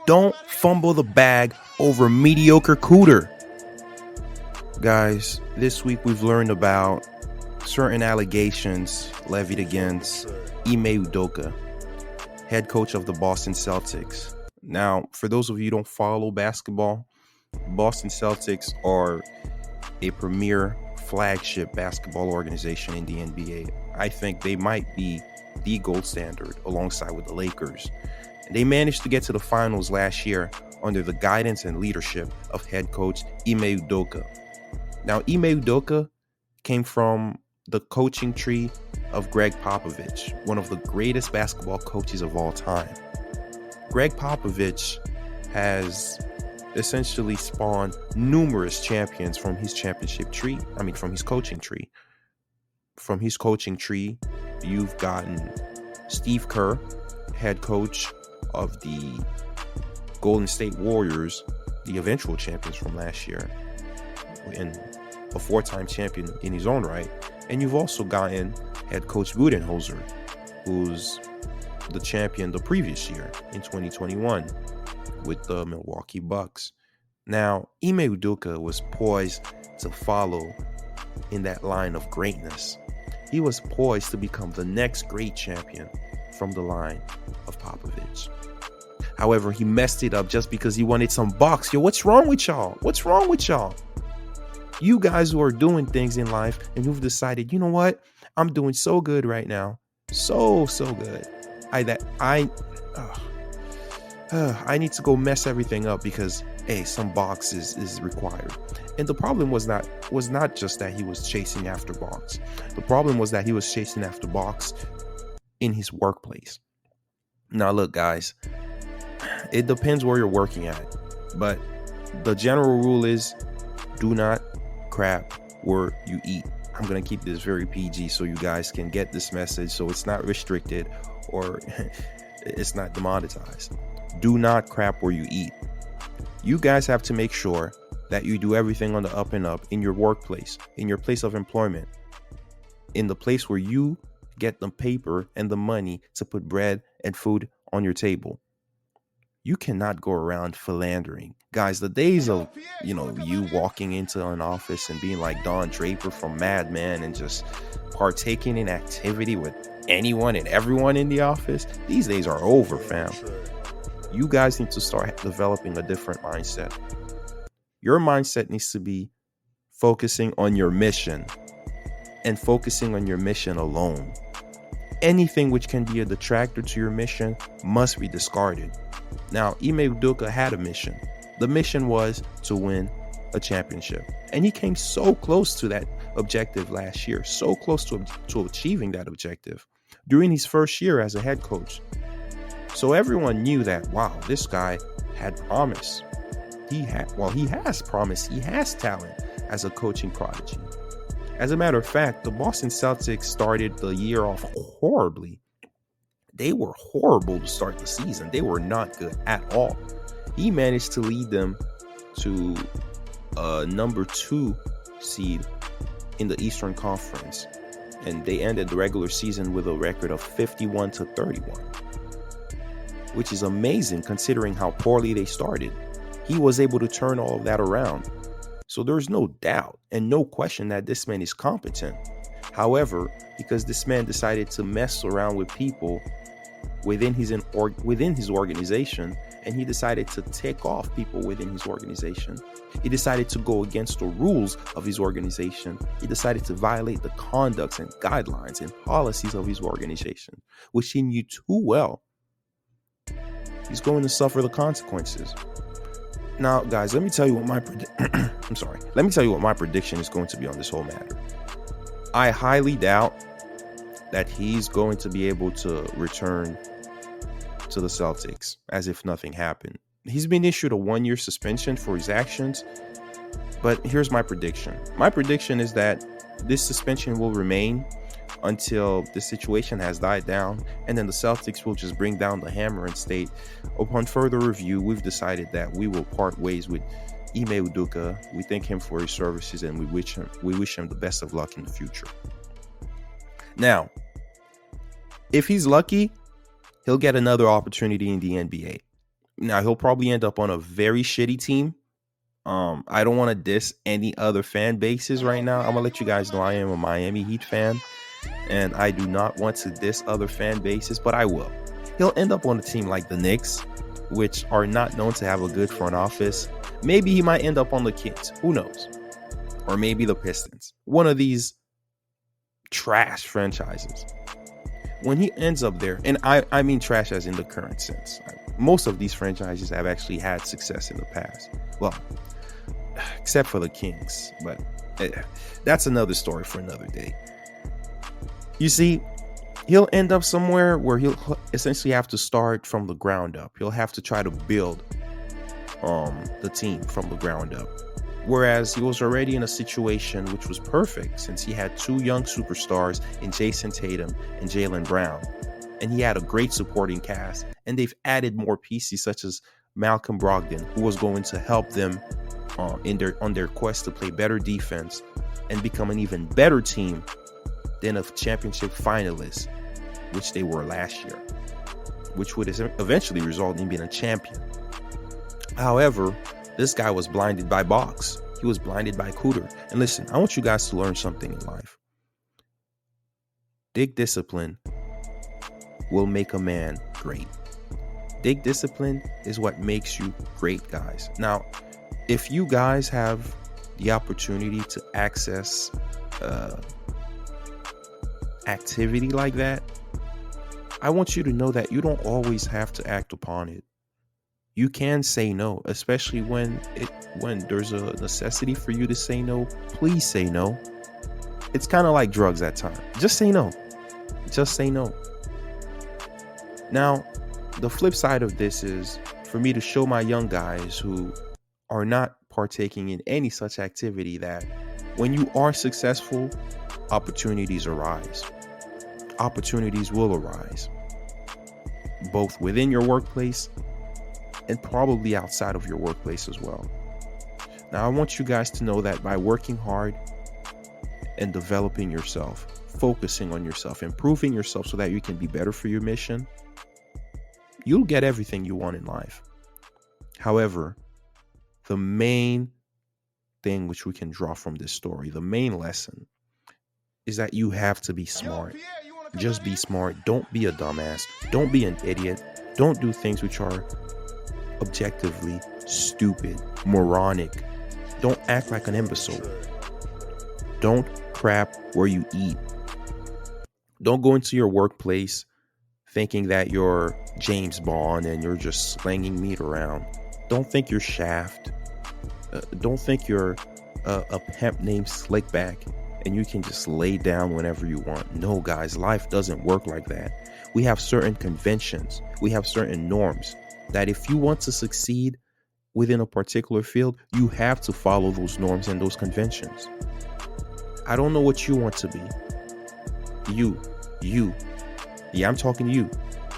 Don't fumble the bag over mediocre cooter. Guys, this week we've learned about certain allegations levied against Ime Udoka, head coach of the Boston Celtics. Now, for those of you who don't follow basketball, Boston Celtics are a premier flagship basketball organization in the NBA. I think they might be the gold standard alongside with the Lakers. And they managed to get to the finals last year under the guidance and leadership of head coach Ime Udoka. Now, Ime Udoka came from the coaching tree of Greg Popovich, one of the greatest basketball coaches of all time. Greg Popovich has essentially spawned numerous champions from his championship tree. From his coaching tree. From his coaching tree, you've gotten Steve Kerr, head coach of the Golden State Warriors, the eventual champions from last year, and a four-time champion in his own right. And you've also gotten head coach Budenholzer, who's the champion the previous year in 2021 with the Milwaukee Bucks. Now, Ime Udoka was poised to follow in that line of greatness. He was poised to become the next great champion from the line of Popovich. However, he messed it up just because he wanted some bucks. Yo, what's wrong with y'all? What's wrong with y'all? You guys who are doing things in life and who've decided, you know what? I'm doing so good right now. So good. I need to go mess everything up because, hey, some box is required. And the problem was not just that he was chasing after box. The problem was that he was chasing after box in his workplace. Now, look, guys, it depends where you're working at, but the general rule is do not crap where you eat. I'm going to keep this very PG so you guys can get this message, so it's not restricted or it's not demonetized. Do not crap where you eat. You guys have to make sure that you do everything on the up and up in your workplace, in your place of employment, in the place where you get the paper and the money to put bread and food on your table. You cannot go around philandering. Guys, the days of, you walking into an office and being like Don Draper from Mad Men and just partaking in activity with anyone and everyone in the office, these days are over, fam. You guys need to start developing a different mindset. Your mindset needs to be focusing on your mission and focusing on your mission alone. Anything which can be a detractor to your mission must be discarded. Now, Ime Udoka had a mission. The mission was to win a championship. And he came so close to that objective last year, so close to achieving that objective during his first year as a head coach. So everyone knew that, wow, this guy had promise. He has promise. He has talent as a coaching prodigy. As a matter of fact, the Boston Celtics started the year off horribly. They were horrible to start the season. They were not good at all. He managed to lead them to a number 2 seed in the Eastern Conference. And they ended the regular season with a record of 51-31, which is amazing considering how poorly they started. He was able to turn all of that around. So there's no doubt and no question that this man is competent. However, because this man decided to mess around with people within his organization, and he decided to take off people within his organization. He decided to go against the rules of his organization. He decided to violate the conducts and guidelines and policies of his organization, which he knew too well. He's going to suffer the consequences. Now, guys, let me tell you what my prediction is going to be on this whole matter. I highly doubt that he's going to be able to return to the Celtics as if nothing happened. He's been issued a 1-year suspension for his actions, but here's my prediction. My prediction is that this suspension will remain until the situation has died down, and then the Celtics will just bring down the hammer and state, upon further review, we've decided that we will part ways with Ime Udoka. We thank him for his services, and we wish him the best of luck in the future. Now, if he's lucky, he'll get another opportunity in the NBA. Now he'll probably end up on a very shitty team. I don't want to diss any other fan bases right now. I'm gonna let you guys know I am a Miami Heat fan, and I do not want to diss other fan bases, but I will. He'll end up on a team like the Knicks, which are not known to have a good front office. Maybe he might end up on the Kings. Who knows? Or maybe the Pistons. One of these trash franchises. When he ends up there, and I mean trash as in the current sense. Most of these franchises have actually had success in the past. Well, except for the Kings. But that's another story for another day. You see, he'll end up somewhere where he'll essentially have to start from the ground up. He'll have to try to build the team from the ground up. Whereas he was already in a situation which was perfect since he had two young superstars in Jason Tatum and Jaylen Brown. And he had a great supporting cast. And they've added more pieces such as Malcolm Brogdon, who was going to help them on their quest to play better defense and become an even better team than a championship finalist, which they were last year, which would eventually result in being a champion. However, this guy was blinded by box. He was blinded by Cooter. And listen, I want you guys to learn something in life. Dig discipline will make a man great. Dig discipline is what makes you great, guys. Now, if you guys have the opportunity to access activity like that, I want you to know that you don't always have to act upon it. You can say no, especially when there's a necessity for you to say no. Please say no. It's kind of like drugs at times. Just say no. Just say no. Now, the flip side of this is for me to show my young guys who are not partaking in any such activity that when you are successful, opportunities arise. Opportunities will arise, both within your workplace and probably outside of your workplace as well. Now, I want you guys to know that by working hard and developing yourself, focusing on yourself, improving yourself so that you can be better for your mission, you'll get everything you want in life. However, the main thing which we can draw from this story, the main lesson, is that you have to be smart. Just be smart. Don't be a dumbass. Don't be an idiot. Don't do things which are objectively stupid, moronic. Don't act like an imbecile. Don't crap where you eat. Don't go into your workplace thinking that you're James Bond and you're just slinging meat around. Don't think you're Shaft. Don't think you're a pimp named Slickback and you can just lay down whenever you want. No, guys, life doesn't work like that. We have certain conventions. We have certain norms that if you want to succeed within a particular field, you have to follow those norms and those conventions. I don't know what you want to be. You. Yeah, I'm talking to you,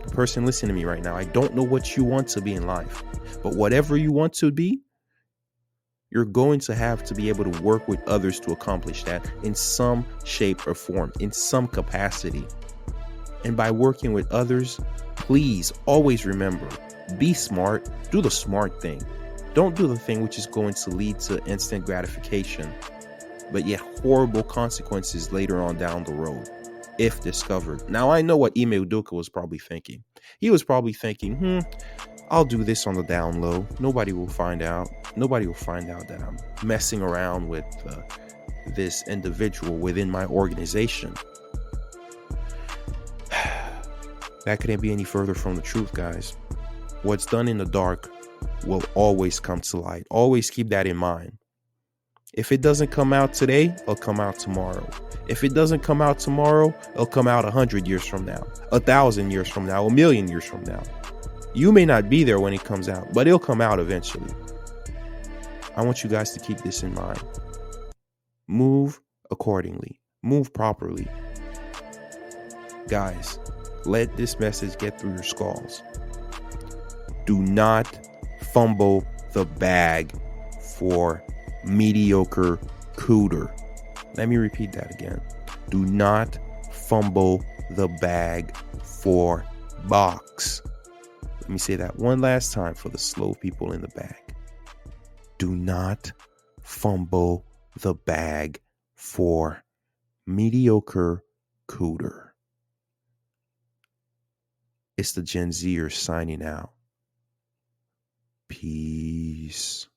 the person listening to me right now. I don't know what you want to be in life, but whatever you want to be, you're going to have to be able to work with others to accomplish that in some shape or form, in some capacity. And by working with others, please always remember, be smart, do the smart thing. Don't do the thing which is going to lead to instant gratification, but yet horrible consequences later on down the road, if discovered. Now, I know what Ime Udoka was probably thinking. He was probably thinking, I'll do this on the down low. Nobody will find out. Nobody will find out that I'm messing around with this individual within my organization. That couldn't be any further from the truth, guys. What's done in the dark will always come to light. Always keep that in mind. If it doesn't come out today, it'll come out tomorrow. If it doesn't come out tomorrow, it'll come out 100 years from now, 1,000 years from now, 1,000,000 years from now. You may not be there when it comes out, but it'll come out eventually. I want you guys to keep this in mind. Move accordingly. Move properly. Guys, let this message get through your skulls. Do not fumble the bag for mediocre Cooter. Let me repeat that again. Do not fumble the bag for box. Let me say that one last time for the slow people in the back. Do not fumble the bag for mediocre cooter. It's the Gen Zers signing out. Peace.